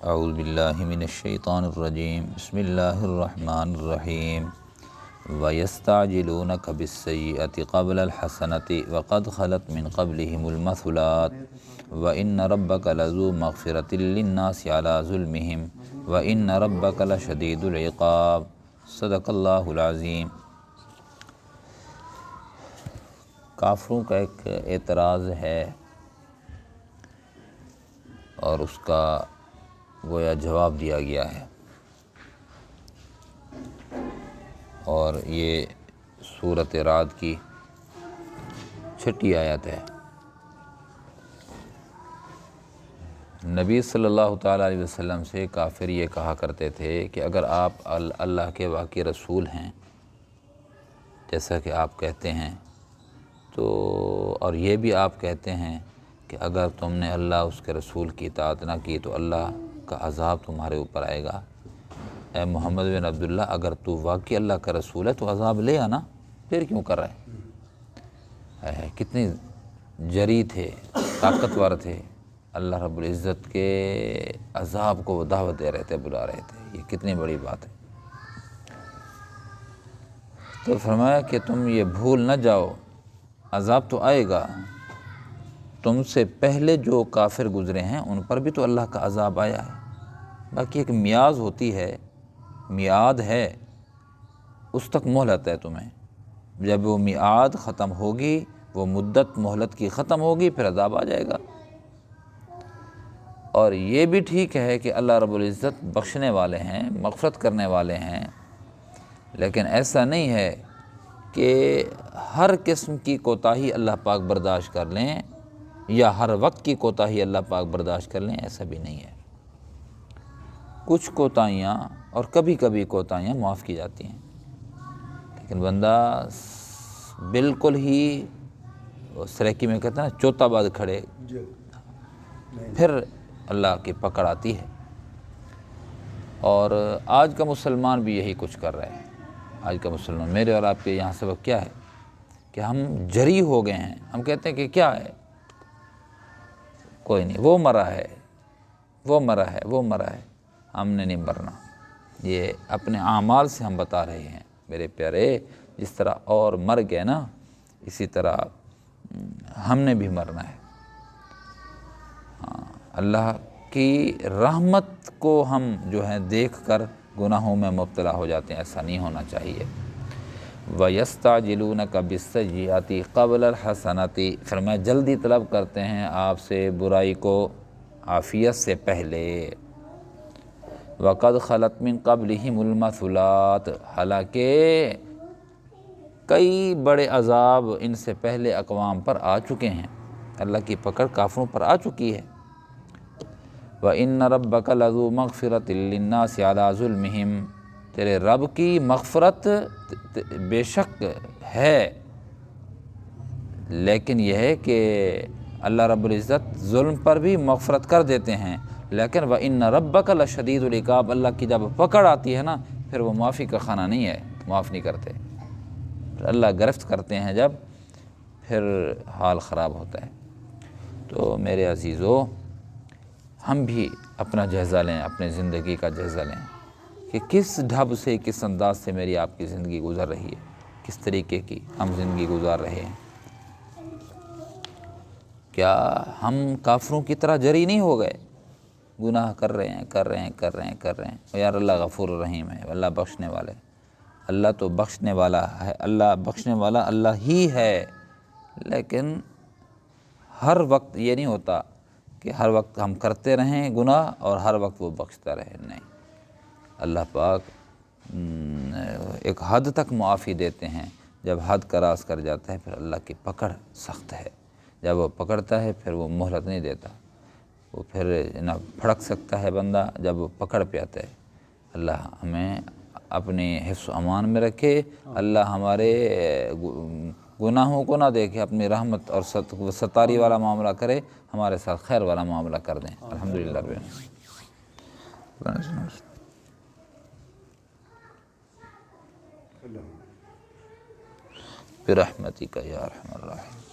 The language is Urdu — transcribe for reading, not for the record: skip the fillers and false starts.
اعوذ باللہ من الشیطان الرجیم بسم اللہ الرحمن الرحیم وَيَسْتَعْجِلُونَكَ بِالسَّيِّئَةِ قَبْلَ الْحَسَنَةِ وَقَدْ خَلَتْ مِنْ قَبْلِهِمُ الْمَثُلَاتُ وَإِنَّ رَبَّكَ لَذُو مَغْفِرَةٍ لِلنَّاسِ عَلَى ظُلْمِهِمْ وَإِنَّ رَبَّكَ لَشَدِيدُ الْعِقَابِ صدق اللہ العظیم۔ کافروں کا ایک اعتراض ہے اور اس کا گویا جواب دیا گیا ہے، اور یہ سورۃ رعد کی 6 آیت ہے۔ نبی صلی اللہ تعالیٰ علیہ وسلم سے کافر یہ کہا کرتے تھے کہ اگر آپ اللہ کے واقعی رسول ہیں جیسا کہ آپ کہتے ہیں تو، اور یہ بھی آپ کہتے ہیں کہ اگر تم نے اللہ اس کے رسول کی اطاعت نہ کی تو اللہ کا عذاب تمہارے اوپر آئے گا۔ اے محمد بن عبداللہ، اگر تو واقعی اللہ کا رسول ہے تو عذاب لے آنا، پھر کیوں کر رہے ہیں؟ کتنے جری تھے، طاقتور تھے، اللہ رب العزت کے عذاب کو وہ دعوت دے رہے تھے، بلا رہے تھے۔ یہ کتنی بڑی بات ہے۔ تو فرمایا کہ تم یہ بھول نہ جاؤ، عذاب تو آئے گا۔ تم سے پہلے جو کافر گزرے ہیں ان پر بھی تو اللہ کا عذاب آیا ہے۔ باقی ایک میعاد ہوتی ہے، میعاد ہے، اس تک مہلت ہے تمہیں۔ جب وہ میعاد ختم ہوگی، وہ مدت مہلت کی ختم ہوگی، پھر عذاب آ جائے گا۔ اور یہ بھی ٹھیک ہے کہ اللہ رب العزت بخشنے والے ہیں، مغفرت کرنے والے ہیں، لیکن ایسا نہیں ہے کہ ہر قسم کی کوتاہی اللہ پاک برداشت کر لیں یا ہر وقت کی کوتاہی اللہ پاک برداشت کر لیں، ایسا بھی نہیں ہے۔ کچھ کوتاہیاں اور کبھی کبھی کوتاہیاں معاف کی جاتی ہیں، لیکن بندہ بالکل ہی سریکی میں کہتے ہیں نا، چوتھا بعد کھڑے، پھر اللہ کی پکڑ آتی ہے۔ اور آج کا مسلمان بھی یہی کچھ کر رہے ہیں۔ آج کا مسلمان، میرے اور آپ کے یہاں سبق کیا ہے کہ ہم جری ہو گئے ہیں۔ ہم کہتے ہیں کہ کیا ہے، کوئی نہیں، وہ مرا ہے، وہ مرا ہے، وہ مرا ہے، ہم نے نہیں مرنا۔ یہ اپنے اعمال سے ہم بتا رہے ہیں میرے پیارے، جس طرح اور مر گئے نا، اسی طرح ہم نے بھی مرنا ہے۔ اللہ کی رحمت کو ہم جو ہے دیکھ کر گناہوں میں مبتلا ہو جاتے ہیں، ایسا نہیں ہونا چاہیے۔ وَيَسْتَعْجِلُونَكَ بِالسَّيِّئَةِ قَبْلَ الْحَسَنَةِ، فرمایا جلدی طلب کرتے ہیں آپ سے برائی کو عافیت سے پہلے۔ وَقَدْ خَلَتْ مِنْ قَبْلِهِمُ الْمَثُلَاتُ، حالانکہ کئی بڑے عذاب ان سے پہلے اقوام پر آ چکے ہیں، اللہ کی پکڑ کافروں پر آ چکی ہے۔ وَإِنَّ رَبَّكَ لَذُو مَغْفِرَةٍ لِلنَّاسِ عَلَى ظُلْمِهِمْ، تیرے رب کی مغفرت بے شک ہے، لیکن یہ ہے کہ اللہ رب العزت ظلم پر بھی مغفرت کر دیتے ہیں، لیکن وَإِنَّ رَبَّكَ لَشَدِيدُ الْعِقَابِ، اللہ کی جب پکڑ آتی ہے نا، پھر وہ معافی کا خانہ نہیں ہے، معاف نہیں کرتے۔ پھر اللہ گرفت کرتے ہیں جب، پھر حال خراب ہوتا ہے۔ تو میرے عزیزو، ہم بھی اپنا جائزہ لیں، اپنے زندگی کا جائزہ لیں کہ کس ڈھب سے، کس انداز سے میری آپ کی زندگی گزر رہی ہے، کس طریقے کی ہم زندگی گزار رہے ہیں۔ کیا ہم کافروں کی طرح جری نہیں ہو گئے؟ گناہ کر رہے ہیں، کر رہے ہیں، کر رہے ہیں، کر رہے ہیں۔ یار اللہ غفور الرحیم ہے، اللہ بخشنے والا ہے۔ اللہ تو بخشنے والا ہے، اللہ بخشنے والا اللہ ہی ہے، لیکن ہر وقت یہ نہیں ہوتا کہ ہر وقت ہم کرتے رہیں گناہ اور ہر وقت وہ بخشتا رہے، نہیں۔ اللہ پاک ایک حد تک معافی دیتے ہیں، جب حد کراس کر جاتا ہے پھر اللہ کی پکڑ سخت ہے۔ جب وہ پکڑتا ہے پھر وہ مہلت نہیں دیتا، وہ پھر نہ پھڑک سکتا ہے بندہ جب وہ پکڑ پہ آتا ہے۔ اللہ ہمیں اپنے حفظ و امان میں رکھے، اللہ ہمارے گناہوں کو نہ دیکھے، اپنی رحمت اور ستاری والا معاملہ کرے، ہمارے ساتھ خیر والا معاملہ کر دیں۔ الحمدللہ رب العالمین۔ برحمتک یا ارحم الراحمین۔